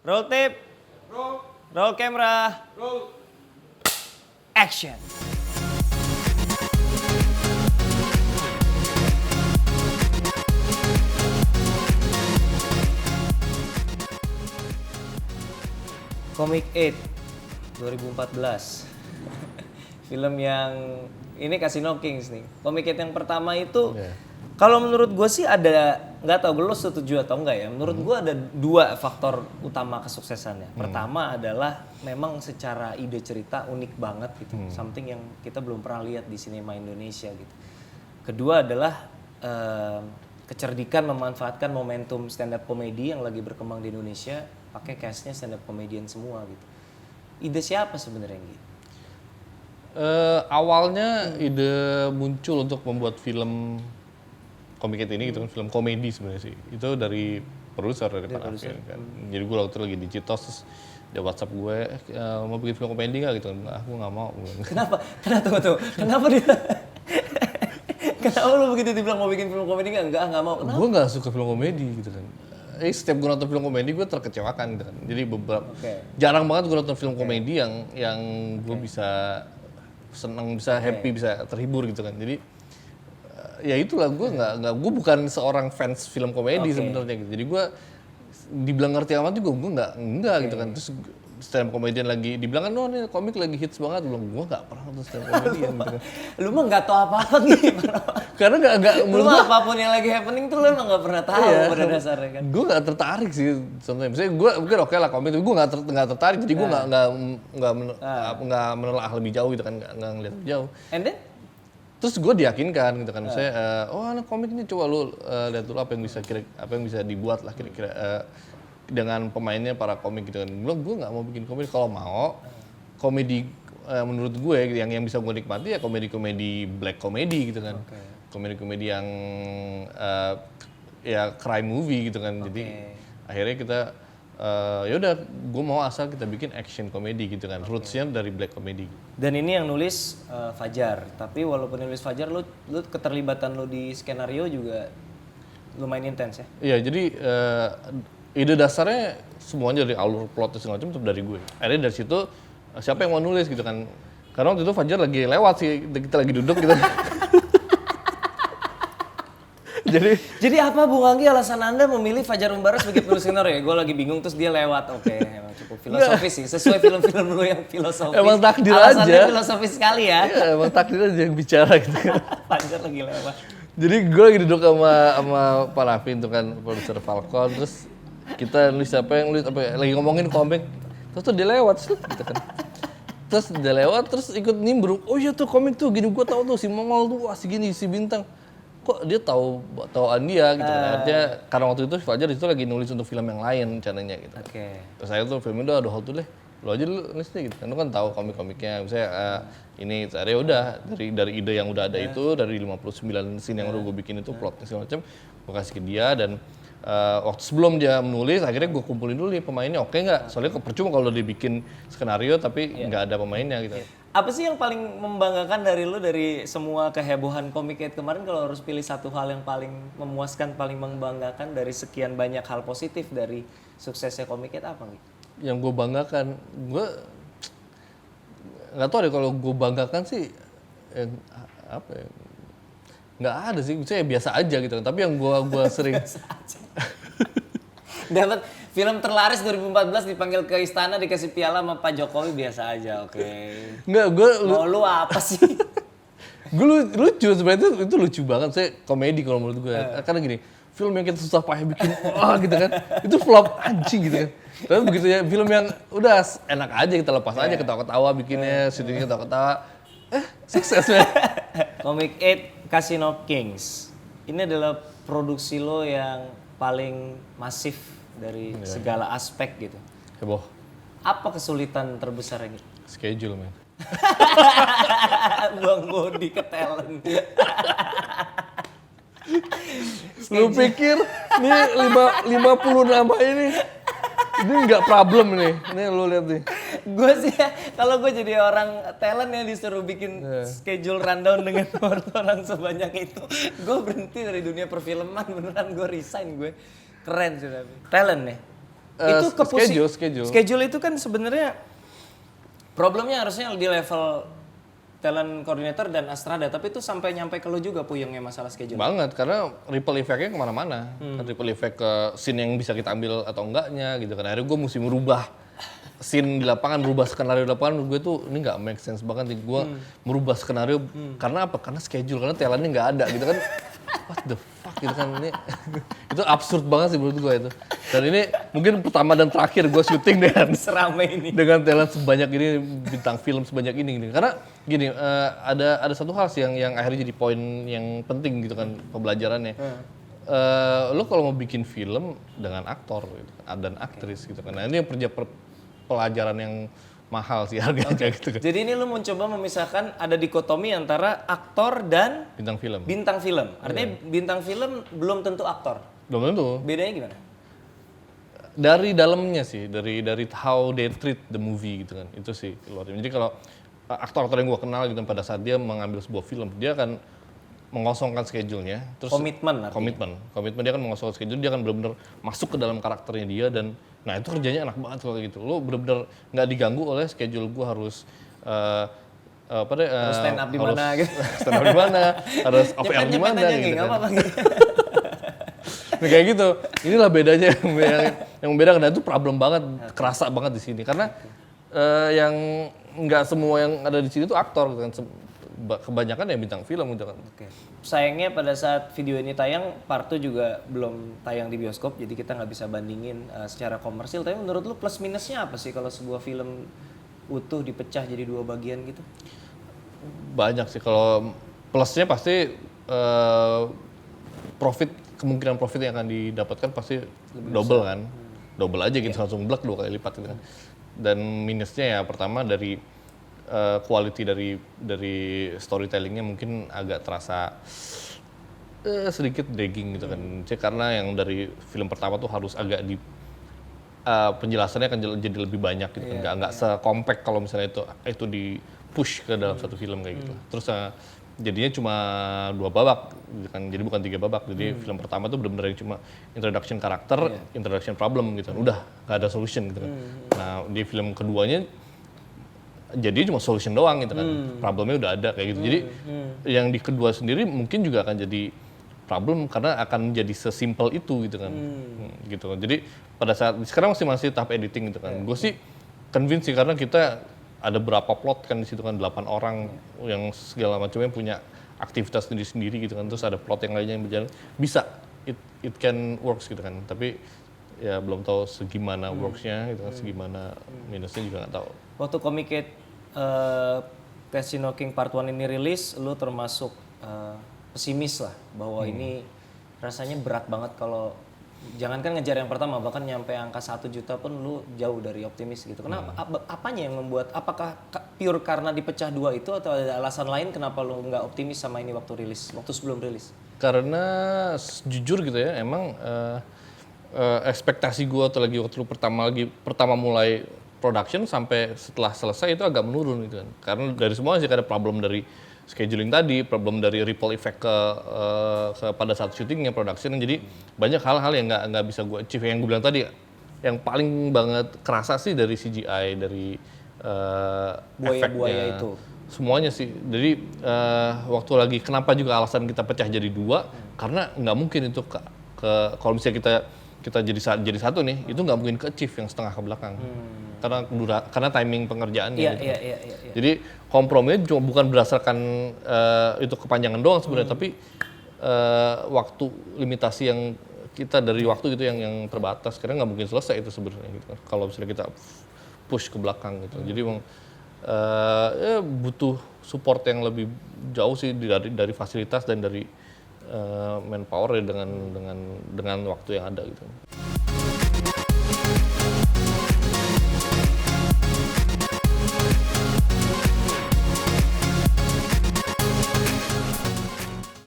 Roll tape. Roll camera. Action. Comic 8 2014. Film yang ini Casino Kings nih. Comic 8 yang pertama itu kalau menurut gue sih ada, nggak tahu lo setuju atau enggak ya. Menurut gue ada dua faktor utama kesuksesannya. Pertama adalah memang secara ide cerita unik banget gitu. Something yang kita belum pernah lihat di sinema Indonesia gitu. Kedua adalah kecerdikan memanfaatkan momentum stand up comedy yang lagi berkembang di Indonesia, pakai castnya stand up comedian semua gitu. Ide siapa sebenarnya gitu? Awalnya ide muncul untuk membuat film Comic 8 ini gitu kan, film komedi sebenarnya sih. Itu dari produser dari Pak Alvin kan. Jadi gue waktu itu lagi di Citos, terus dia WhatsApp gue, mau bikin film komedi nggak gitu kan? Aku nggak mau. Kenapa? Kenapa dia? Kenapa lu begitu dibilang mau bikin film komedi nggak mau? Kenapa? Gue nggak suka film komedi gitu kan. Setiap gue nonton film komedi gue terkecewakan gitu kan. Jadi jarang banget gue nonton film komedi yang gue bisa senang, bisa happy, bisa terhibur gitu kan. Jadi ya itulah, gue bukan seorang fans film komedi sebenarnya gitu. Jadi gue dibilang ngerti amat juga gue enggak gitu kan. Terus stand up comedian lagi dibilang kan, oh ini komik lagi hits banget, gue nggak pernah nonton stand up comedian gitu kan. Lu mah nggak tahu apa-apa gimana? Karena nggak Lu mah apapun yang lagi happening tuh lu emang nggak pernah tahu pada dasarnya kan. Gue nggak tertarik sih sebenarnya. Misalnya gue mungkin oke lah komik, tapi gue nggak tertarik. Jadi gue nggak menelaah lebih jauh gitu kan, nggak ngeliat lebih jauh. And then? Terus gue diyakinkan gitu kan, misalnya, oh anak komik ini coba lu lihat dulu apa yang bisa dibuat lah kira-kira dengan pemainnya para komik gitu kan. Gue nggak mau bikin komedi, kalau mau komedi menurut gue yang bisa gue nikmati ya komedi black comedy gitu kan, komedi yang ya crime movie gitu kan. Jadi akhirnya kita ya udah, gue mau asal kita bikin action comedy gitu kan, rootsnya dari black comedy. Dan ini yang nulis Fajar, tapi walaupun nulis Fajar, lu keterlibatan lu di skenario juga lumayan intens ya? Iya, jadi ide dasarnya semuanya dari alur plot segala macam itu dari gue. Akhirnya dari situ siapa yang mau nulis gitu kan? Karena waktu itu Fajar lagi lewat sih, kita lagi duduk gitu. Jadi apa Bung Anggi alasan Anda memilih Fajar Umbara sebagai penulis skenario ya? Gue lagi bingung terus dia lewat. Oke, emang cukup filosofis sih. Sesuai film-film lu yang filosofis. Emang takdir alasannya aja. Filosofis sekali ya. Iya, emang takdir aja yang bicara gitu kan. Fajar lagi lewat. Jadi gue lagi duduk sama Pak Raffi itu kan, produser Falcon, terus kita nulis lagi ngomongin komik, terus tuh dia lewat gitu kan. Terus dia lewat, terus ikut nimbrung, oh iya tuh komik tuh gini, gue tahu tuh si Mongol tuh, wah segini, si Bintang. Kok dia tahuan dia gitu kan. Artinya karena waktu itu Fajar itu lagi nulis untuk film yang lain rencananya gitu. Terus saya tuh film itu aduh tuh deh, lo aja lu nulis deh gitu kan. Lu kan tahu komik-komiknya. Misalnya ini ya udah dari ide yang udah ada itu, dari 59 scene yang udah gue bikin itu plotnya segala macam, gue kasih ke dia. Dan waktu sebelum dia menulis akhirnya gue kumpulin dulu nih pemainnya oke nggak, soalnya percuma kalau dia bikin skenario tapi nggak ada pemainnya gitu. Apa sih yang paling membanggakan dari lu dari semua kehebohan Comic 8 kemarin, kalau harus pilih satu hal yang paling memuaskan, paling membanggakan dari sekian banyak hal positif dari suksesnya Comic 8 apa gitu? Yang gue banggakan, gue nggak tahu deh kalau gue banggakan sih apa ya, nggak ada sih, saya biasa aja gitu kan. Tapi yang gue sering dapat film terlaris 2014 dipanggil ke istana dikasih piala sama Pak Jokowi, biasa aja, oke. Nggak, mau lu apa sih? Gue lucu sebenarnya, itu lucu banget. Saya komedi kalau menurut gue, karena gini, film yang kita susah payah bikin gitu kan, itu flop anjing gitu kan. Tapi begitu ya film yang udah enak aja, kita lepas aja, ketawa-ketawa bikinnya, syutingnya ketawa-ketawa, sukses ya. Comic 8 Casino Kings ini adalah produksi lo yang paling masif dari segala aspek gitu. Heboh. Apa kesulitan terbesarnya gitu? Schedule, men. Buang body ke talent. Lu pikir nih 50 nama ini nggak problem nih. Nih lu lihat nih. Gue sih ya, kalau gue jadi orang talent yang disuruh bikin schedule rundown dengan orang sebanyak itu, gue berhenti dari dunia perfilman, beneran gue resign gue. Keren sih tapi. Talent ya? itu schedule. Schedule itu kan sebenarnya problemnya harusnya di level talent coordinator dan Astrada, tapi itu sampai nyampe ke lu juga puyengnya masalah schedule. Banget, karena ripple effect-nya kemana-mana. Kan ripple effect ke scene yang bisa kita ambil atau enggaknya gitu kan. Akhirnya gue mesti merubah scene di lapangan, merubah skenario di lapangan. Gue tuh ini nggak make sense banget nih. Gue merubah skenario karena apa? Karena schedule, karena talentnya nggak ada gitu kan. What the fuck gitu kan ini. Itu absurd banget sih menurut gue itu. Dan ini mungkin pertama dan terakhir gue syuting Seramai ini. dengan talent sebanyak ini, bintang film sebanyak ini. Karena gini, ada satu hal sih yang akhirnya jadi poin yang penting gitu kan pembelajarannya. Lo kalau mau bikin film dengan aktor gitu, dan aktris gitu kan. Nah ini pelajaran yang mahal sih harganya gitu kan. Jadi ini lu mencoba memisahkan ada dikotomi antara aktor dan Bintang film. bintang film. Artinya bintang film belum tentu aktor. Belum tentu. Bedanya gimana? Dari dalamnya sih, dari how they treat the movie gitu kan. Itu sih keluar. Jadi kalau aktor-aktor yang gue kenal gitu pada saat dia mengambil sebuah film, dia akan mengosongkan schedule-nya, terus Komitmen dia akan mengosongkan schedule, dia akan benar-benar masuk ke dalam karakternya dia dan nah itu kerjanya enak banget kalau gitu. Lo benar-benar nggak diganggu oleh schedule gue harus harus stand up di mana gitu. Stand up di mana, harus off air di mana gitu kan. Nah, kayak gitu. Inilah bedanya yang membedakan. Nah, itu problem banget, kerasa banget di sini karena yang nggak semua yang ada di sini tuh aktor kan. Kebanyakan ya bintang film gitu kan. Oke. Sayangnya pada saat video ini tayang, Part 2 juga belum tayang di bioskop, jadi kita nggak bisa bandingin secara komersil. Tapi menurut lu plus minusnya apa sih kalau sebuah film utuh dipecah jadi 2 bagian gitu? Banyak sih, kalau plusnya pasti kemungkinan profit yang akan didapatkan pasti double kan. Double aja gitu, langsung blek 2 kali lipat gitu kan. Dan minusnya ya pertama dari quality dari storytellingnya mungkin agak terasa sedikit dragging gitu kan. Karena yang dari film pertama tuh harus agak di penjelasannya akan jadi lebih banyak gitu kan. Nggak sekompak kalau misalnya itu di push ke dalam satu film kayak gitu. Terus jadinya cuma 2 babak gitu kan. Jadi bukan 3 babak. Jadi film pertama tuh benar-benar cuma introduction karakter, introduction problem gitu kan. Udah nggak ada solution gitu kan. Nah, di film keduanya jadi cuma solution doang gitu kan, problemnya udah ada kayak gitu. Jadi yang di kedua sendiri mungkin juga akan jadi problem karena akan jadi sesimpel itu gitu kan. Gitu. Jadi pada saat sekarang masih tahap editing gitu kan. Gue sih convince sih karena kita ada berapa plot kan di situ kan 8 orang yang segala macamnya punya aktivitas sendiri-sendiri gitu kan. Terus ada plot yang lainnya yang berjalan bisa it can works gitu kan. Tapi ya belum tahu segimana worksnya gitu kan, segimana minusnya juga nggak tahu. Waktu Comicate Casino King Part 1 ini rilis, lu termasuk pesimis lah bahwa ini rasanya berat banget kalau jangankan ngejar yang pertama, bahkan nyampe angka 1 juta pun lu jauh dari optimis gitu. Kenapa? Apanya yang membuat? Apakah pure karena dipecah 2 itu atau ada alasan lain kenapa lu nggak optimis sama ini waktu sebelum rilis? Karena jujur gitu ya, emang ekspektasi gue waktu lu pertama mulai production sampai setelah selesai itu agak menurun gitu kan. Karena dari semua sih ada problem dari scheduling tadi, problem dari ripple effect ke pada saat syutingnya, production. Jadi banyak hal-hal yang nggak bisa gue achieve. Yang gue bilang tadi, yang paling banget kerasa sih dari CGI, dari buaya-buaya itu. Semuanya sih. Jadi waktu lagi kenapa juga alasan kita pecah jadi 2, karena nggak mungkin itu kalau misalnya kita jadi satu nih, itu nggak mungkin ke-achieve yang setengah ke belakang. Karena timing pengerjaannya. Gitu. Iya. Jadi komprominya cuma bukan berdasarkan itu kepanjangan doang sebenarnya, tapi waktu limitasi yang kita dari waktu gitu yang terbatas. Karena nggak mungkin selesai itu sebenarnya gitu. Kalau misalnya kita push ke belakang gitu. Jadi emang butuh support yang lebih jauh sih dari fasilitas dan dari manpower ya dengan waktu yang ada gitu.